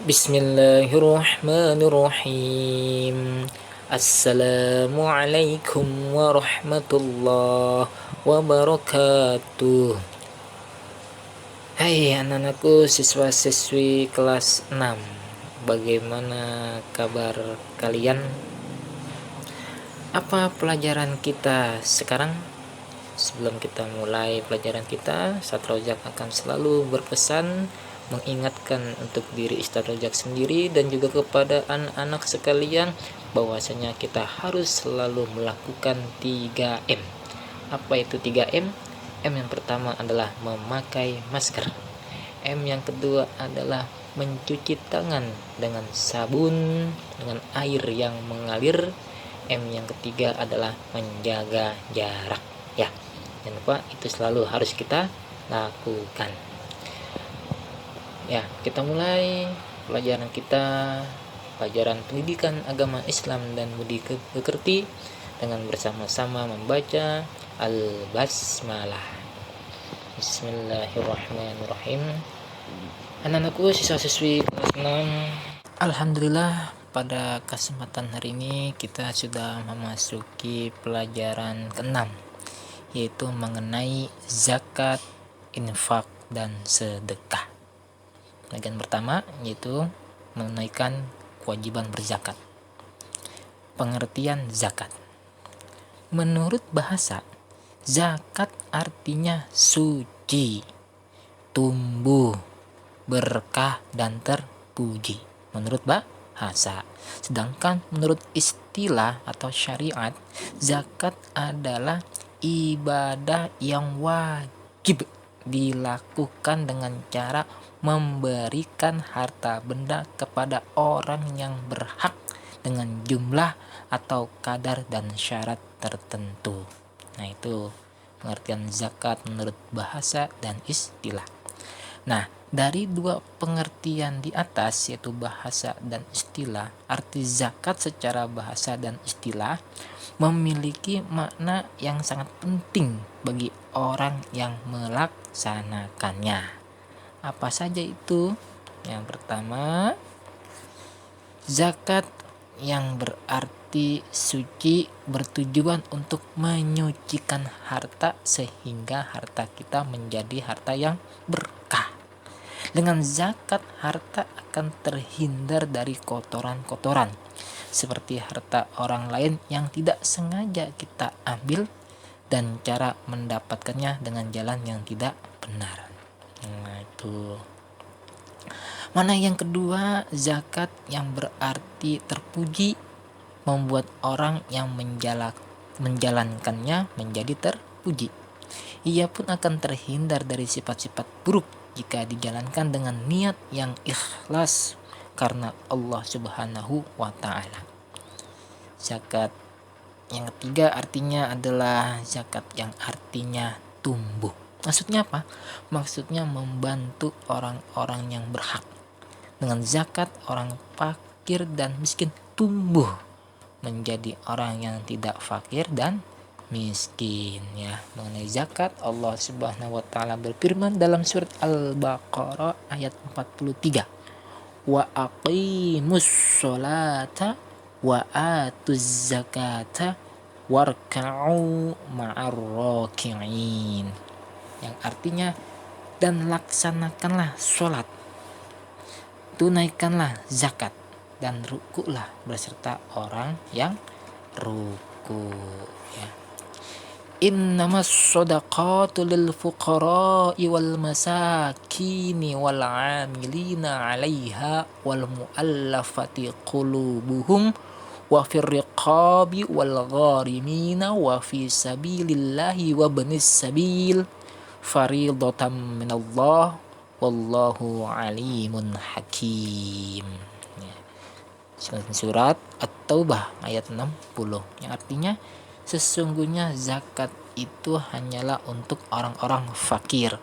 Bismillahirrahmanirrahim. Assalamualaikum warahmatullahi wabarakatuh. Hai anak-anakku, siswa-siswi kelas 6. Bagaimana kabar kalian? Apa pelajaran kita sekarang? Sebelum kita mulai pelajaran kita, Ustadz Rojak akan selalu berpesan mengingatkan untuk diri Ustadz Rojak sendiri dan juga kepada anak-anak sekalian bahwasanya kita harus selalu melakukan 3M. Apa itu 3M? M yang pertama adalah memakai masker. M yang kedua adalah mencuci tangan dengan sabun dengan air yang mengalir. M yang ketiga adalah menjaga jarak. Ya, jangan lupa itu selalu harus kita lakukan. Ya, kita mulai pelajaran kita, pelajaran pendidikan agama Islam dan budi pekerti dengan bersama-sama membaca Al-Basmalah. Bismillahirrahmanirrahim. Anak-anakku, siswa-siswi kelas 6, alhamdulillah pada kesempatan hari ini kita sudah memasuki pelajaran ke-6, yaitu mengenai zakat, infak, dan sedekah. Bagian pertama yaitu menunaikan kewajiban berzakat. Pengertian zakat. Menurut bahasa, zakat artinya suci, tumbuh, berkah, dan terpuji. Menurut bahasa. Sedangkan menurut istilah atau syariat, zakat adalah ibadah yang wajib dilakukan dengan cara memberikan harta benda kepada orang yang berhak dengan jumlah atau kadar dan syarat tertentu. Nah, itu pengertian zakat menurut bahasa dan istilah. Nah, dari dua pengertian di atas, yaitu bahasa dan istilah, arti zakat secara bahasa dan istilah memiliki makna yang sangat penting bagi orang yang melaksanakannya. Apa saja itu? Yang pertama, zakat yang berarti suci bertujuan untuk menyucikan harta sehingga harta kita menjadi harta yang berkah. Dengan zakat, harta akan terhindar dari kotoran-kotoran seperti harta orang lain yang tidak sengaja kita ambil dan cara mendapatkannya dengan jalan yang tidak benar. Nah, itu. Mana yang kedua, zakat yang berarti terpuji membuat orang yang menjalankannya menjadi terpuji. Ia pun akan terhindar dari sifat-sifat buruk jika dijalankan dengan niat yang ikhlas karena Allah Subhanahu wa Ta'ala. Zakat yang ketiga artinya adalah zakat yang artinya tumbuh. Maksudnya apa? Maksudnya membantu orang-orang yang berhak. Dengan zakat, orang fakir dan miskin tumbuh menjadi orang yang tidak fakir dan miskin. Ya, mengenai zakat, Allah Subhanahu wa Ta'ala berfirman dalam surat Al-Baqarah ayat 43. Wa aqimus sholata wa atuz zakata warka'u ma'ar raki'in. Yang artinya, dan laksanakanlah sholat, tunaikanlah zakat, dan rukulah beserta orang yang ruku. Ya. Innamas shadaqatu lil fuqara'i wal masakini wal 'amilina 'alaiha wal mu'allafati qulubuhum wa fir riqabi wal gharimina wa fi sabilillahi wa ibnis sabil faridatan minallah wallahu alimun hakim. Surat At-Taubah ayat 60, yang artinya sesungguhnya zakat itu hanyalah untuk orang-orang fakir,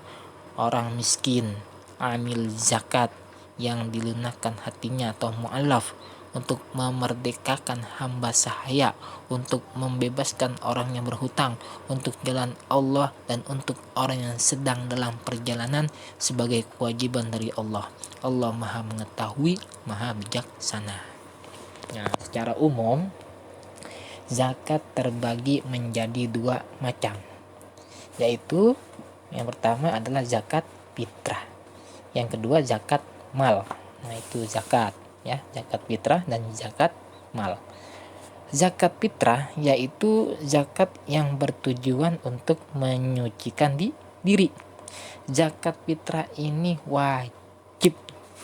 orang miskin, amil zakat yang dilunakkan hatinya atau mu'alaf, untuk memerdekakan hamba sahaya, untuk membebaskan orang yang berhutang, untuk jalan Allah, dan untuk orang yang sedang dalam perjalanan sebagai kewajiban dari Allah. Allah Maha Mengetahui, Maha Bijaksana. Nah, secara umum zakat terbagi menjadi dua macam, yaitu yang pertama adalah zakat fitrah, yang kedua zakat mal. Nah, itu zakat ya, zakat fitrah dan zakat mal. Zakat fitrah yaitu zakat yang bertujuan untuk menyucikan diri. Zakat fitrah ini wajib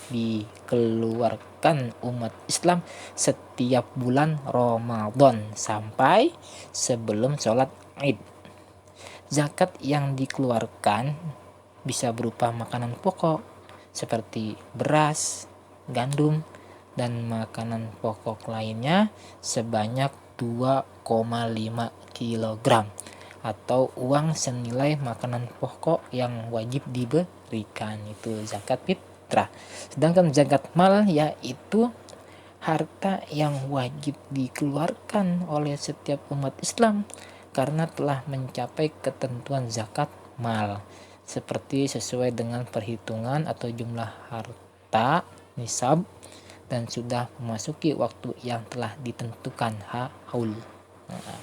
dikeluarkan umat Islam setiap bulan Ramadan sampai sebelum sholat Id. Zakat yang dikeluarkan bisa berupa makanan pokok seperti beras, gandum, dan makanan pokok lainnya sebanyak 2,5 kg atau uang senilai makanan pokok yang wajib diberikan, itu zakat fitrah. Sedangkan zakat mal yaitu harta yang wajib dikeluarkan oleh setiap umat Islam karena telah mencapai ketentuan zakat mal, seperti sesuai dengan perhitungan atau jumlah harta nisab dan sudah memasuki waktu yang telah ditentukan haul. Nah,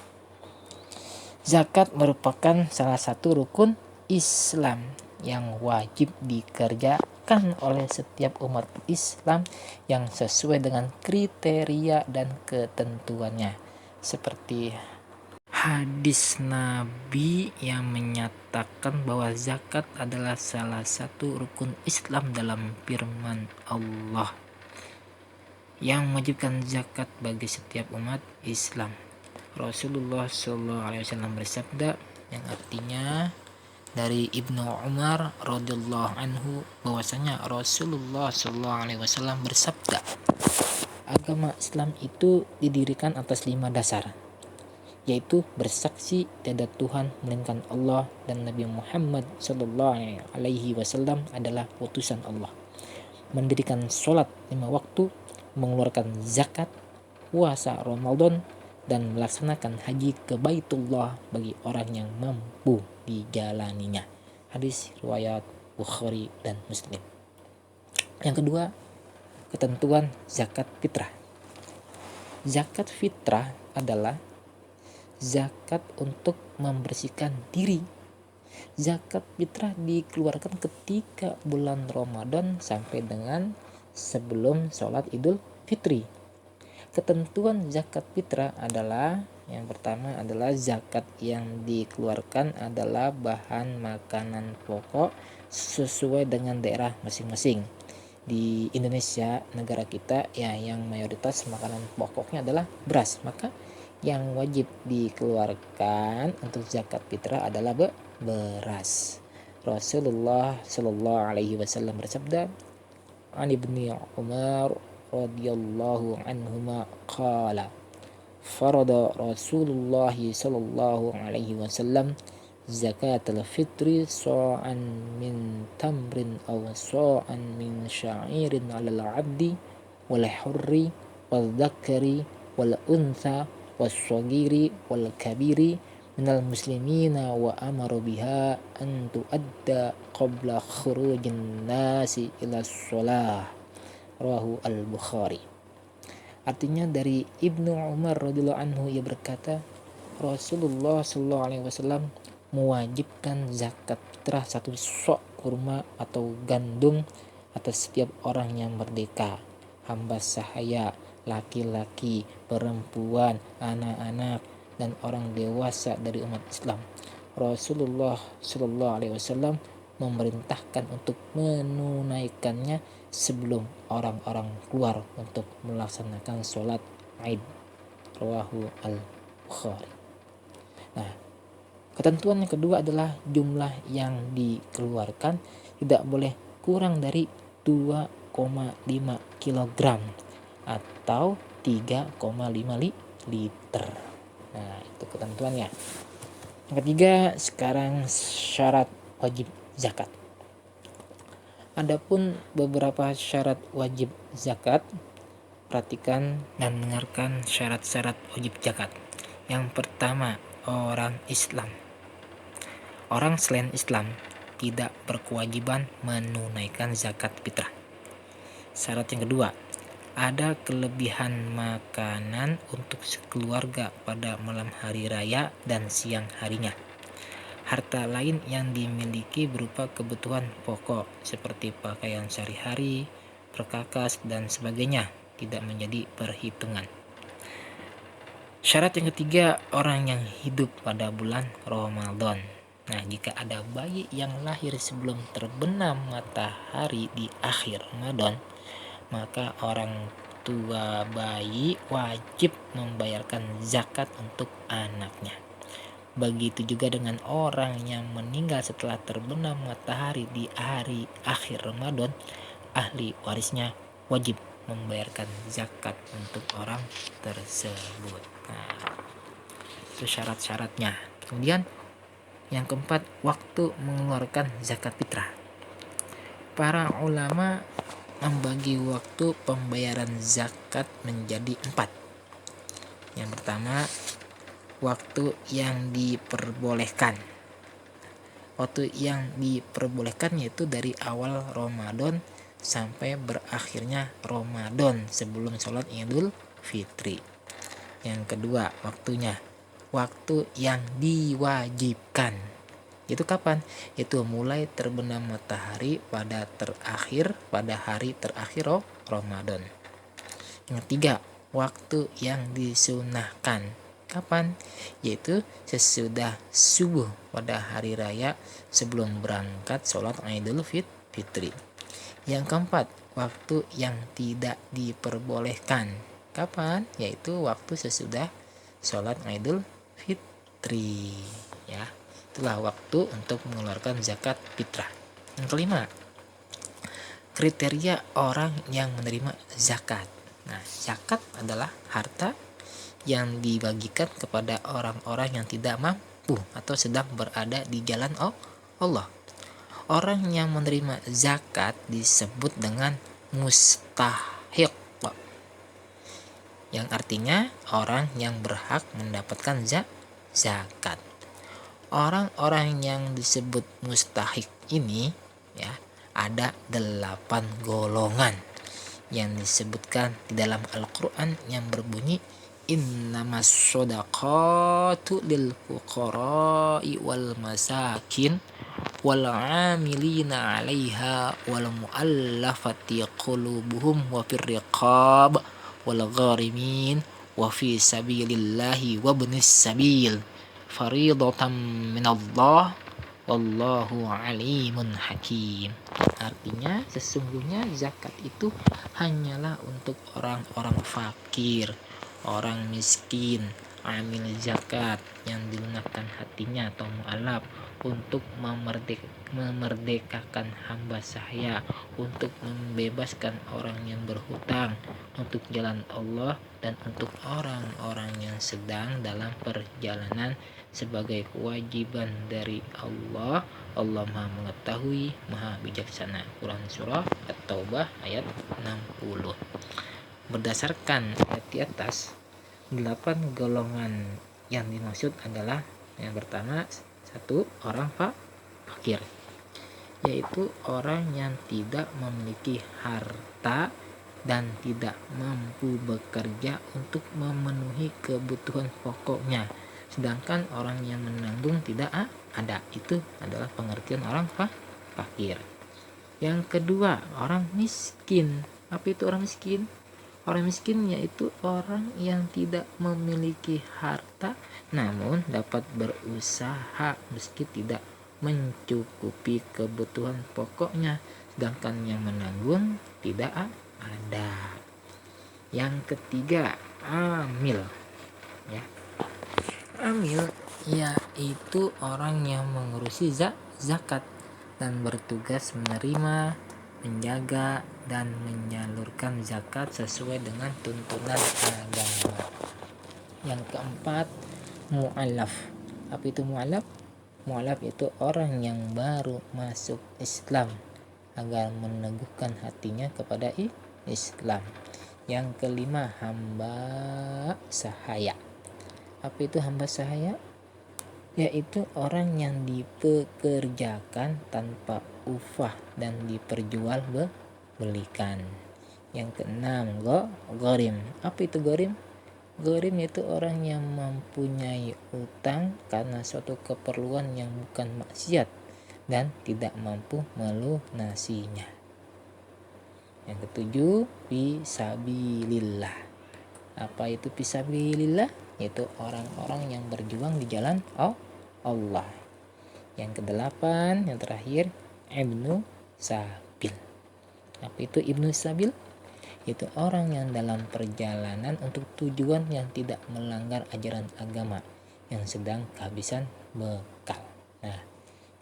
zakat merupakan salah satu rukun Islam yang wajib dikerjakan oleh setiap umat Islam yang sesuai dengan kriteria dan ketentuannya, seperti hadis Nabi yang menyatakan bahwa zakat adalah salah satu rukun Islam dalam firman Allah yang mewajibkan zakat bagi setiap umat Islam. Rasulullah SAW bersabda, yang artinya dari Ibnu Umar radhiyallahu anhu bahwasanya Rasulullah SAW bersabda, agama Islam itu didirikan atas 5 dasar, yaitu bersaksi tiada Tuhan melainkan Allah dan Nabi Muhammad SAW adalah utusan Allah, mendirikan sholat 5 waktu, mengeluarkan zakat, puasa Ramadan, dan melaksanakan haji ke Baitullah bagi orang yang mampu dijalaninya. Hadis riwayat Bukhari dan Muslim. Yang kedua, ketentuan zakat fitrah. Zakat fitrah adalah zakat untuk membersihkan diri. Zakat fitrah dikeluarkan ketika bulan Ramadan sampai dengan sebelum sholat Idul Fitri. Ketentuan zakat fitrah adalah, yang pertama adalah zakat yang dikeluarkan adalah bahan makanan pokok sesuai dengan daerah masing-masing. Di Indonesia, negara kita ya, yang mayoritas makanan pokoknya adalah beras, maka yang wajib dikeluarkan untuk zakat fitrah adalah beras. Rasulullah Shallallahu Alaihi Wasallam bersabda, an Ibnu Umar radhiyallahu anhuma qala, farada Rasulullah Shallallahu Alaihi Wasallam zakat al-fitri sa'an min tamrin aw sa'an min sya'irin 'alal 'abdi wal hurri wal dzakari wal untha was-saghiri wal kabiri minal muslimina wa amara biha an tuadda qabla khurujin nasi ila shalah, rawahu al-Bukhari. Artinya dari Ibnu Umar radhiyallahu anhu, ia berkata, Rasulullah sallallahu alaihi wasallam mewajibkan zakat fitrah 1 sok kurma atau gandum atas setiap orang yang merdeka, hamba sahaya, laki-laki, perempuan, anak-anak, dan orang dewasa dari umat Islam. Rasulullah Shallallahu Alaihi Wasallam memerintahkan untuk menunaikannya sebelum orang-orang keluar untuk melaksanakan sholat Id. Rawahu al-Bukhari. Nah, ketentuan yang kedua adalah jumlah yang dikeluarkan tidak boleh kurang dari 2,5 kg atau 3,5 liter. Nah, itu ketentuannya. Yang ketiga, sekarang syarat wajib zakat. Adapun beberapa syarat wajib zakat, perhatikan dan dengarkan syarat-syarat wajib zakat. Yang pertama, orang Islam. Orang selain Islam tidak berkewajiban menunaikan zakat fitrah. Syarat yang kedua, ada kelebihan makanan untuk sekeluarga pada malam hari raya dan siang harinya. Harta lain yang dimiliki berupa kebutuhan pokok seperti pakaian sehari-hari, perkakas, dan sebagainya tidak menjadi perhitungan. Syarat yang ketiga, orang yang hidup pada bulan Ramadan. Nah, jika ada bayi yang lahir sebelum terbenam matahari di akhir Ramadan, maka orang tua bayi wajib membayarkan zakat untuk anaknya. Begitu juga dengan orang yang meninggal setelah terbenam matahari di hari akhir Ramadan, ahli warisnya wajib membayarkan zakat untuk orang tersebut. Nah, itu syarat-syaratnya. Kemudian yang keempat, waktu mengeluarkan zakat fitrah. Para ulama membagi waktu pembayaran zakat menjadi 4. Yang pertama, waktu yang diperbolehkan. Waktu yang diperbolehkan yaitu dari awal Ramadan sampai berakhirnya Ramadan sebelum sholat Idul Fitri. Yang kedua, waktu yang diwajibkan. Itu kapan? Itu mulai terbenam matahari pada hari terakhir Ramadan. Yang ketiga, waktu yang disunahkan. Kapan? Yaitu sesudah subuh pada hari raya sebelum berangkat sholat Idul Fitri. Yang keempat, waktu yang tidak diperbolehkan. Kapan? Yaitu waktu sesudah sholat Idul Fitri. Ya, itulah waktu untuk mengeluarkan zakat fitrah. Yang kelima, kriteria orang yang menerima zakat. Nah, zakat adalah harta yang dibagikan kepada orang-orang yang tidak mampu atau sedang berada di jalan Allah. Orang yang menerima zakat disebut dengan mustahiq, yang artinya orang yang berhak mendapatkan zakat. Orang-orang yang disebut mustahiq ini ya, ada 8 golongan yang disebutkan di dalam Al-Quran yang berbunyi innamas shadaqatu lil fuqara'i wal masakin wal 'amilina 'alaiha wal mu'allafati qulubuhum wa fir riqab wal gharimin wa fi sabilillahi wa ibnis sabil faridatan minallah wallahu alimun hakim. Artinya sesungguhnya zakat itu hanyalah untuk orang-orang fakir, orang miskin, amil zakat yang dilunakkan hatinya atau mu'alaf, untuk memerdekakan hamba sahaya, untuk membebaskan orang yang berhutang untuk jalan Allah, dan untuk orang-orang yang sedang dalam perjalanan sebagai kewajiban dari Allah. Allah Maha mengetahui, Maha bijaksana. Quran Surah At-Taubah ayat 60. Berdasarkan ayat di atas, 8 golongan yang dimaksud adalah yang pertama, 1. Orang fakir, yaitu orang yang tidak memiliki harta dan tidak mampu bekerja untuk memenuhi kebutuhan pokoknya, sedangkan orang yang menanggung tidak ada. Itu adalah pengertian orang fakir. Yang kedua, orang miskin. Apa itu orang miskin? Orang miskin yaitu orang yang tidak memiliki harta namun dapat berusaha meski tidak mencukupi kebutuhan pokoknya, sedangkan yang menanggung tidak ada. Yang ketiga, amil. Ya. Amil yaitu orang yang mengurusi zakat dan bertugas menerima, menjaga, dan menyalurkan zakat sesuai dengan tuntunan agama. Yang keempat, mu'alaf. Apa itu mu'alaf? Mu'alaf itu orang yang baru masuk Islam agar meneguhkan hatinya kepada Islam. Yang kelima, hamba sahaya. Apa itu hamba sahaya? Yaitu orang yang dipekerjakan tanpa upah dan diperjualbelikan. Yang keenam, gharim. Apa itu gharim? Gharim itu orang yang mempunyai utang karena suatu keperluan yang bukan maksiat dan tidak mampu melunasinya. Yang ketujuh, fisabilillah. Apa itu fisabilillah? Yaitu orang-orang yang berjuang di jalan Allah. Yang kedelapan, yang terakhir, ibnu sabil. Apa itu ibnu sabil? Yaitu orang yang dalam perjalanan untuk tujuan yang tidak melanggar ajaran agama, yang sedang kehabisan bekal. Nah,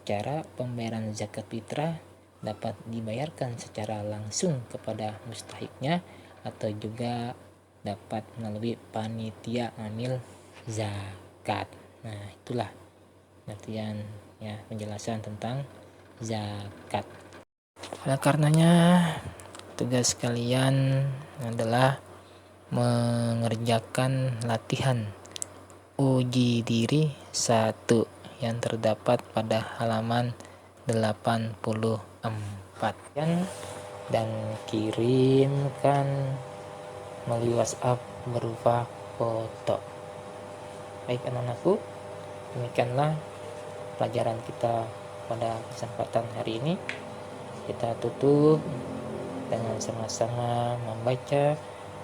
cara pembayaran zakat fitrah dapat dibayarkan secara langsung kepada mustahiknya atau juga dapat melalui panitia amil zakat. Nah, itulah pengertian penjelasan tentang zakat. Oleh karenanya, tugas kalian adalah mengerjakan latihan uji diri 1 yang terdapat pada halaman 84 dan kirimkan melalui WhatsApp berupa foto. Baik anak-anakku, demikianlah pelajaran kita pada kesempatan hari ini. Kita tutup dengan sama-sama membaca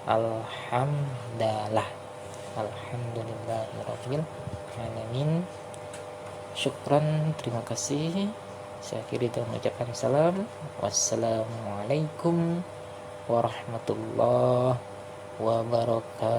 Alhamdulillahirabbil alamin. Syukran, terima kasih. Saya akhiri dengan mengucapkan salam. Wassalamualaikum warahmatullahi wabarakatuh.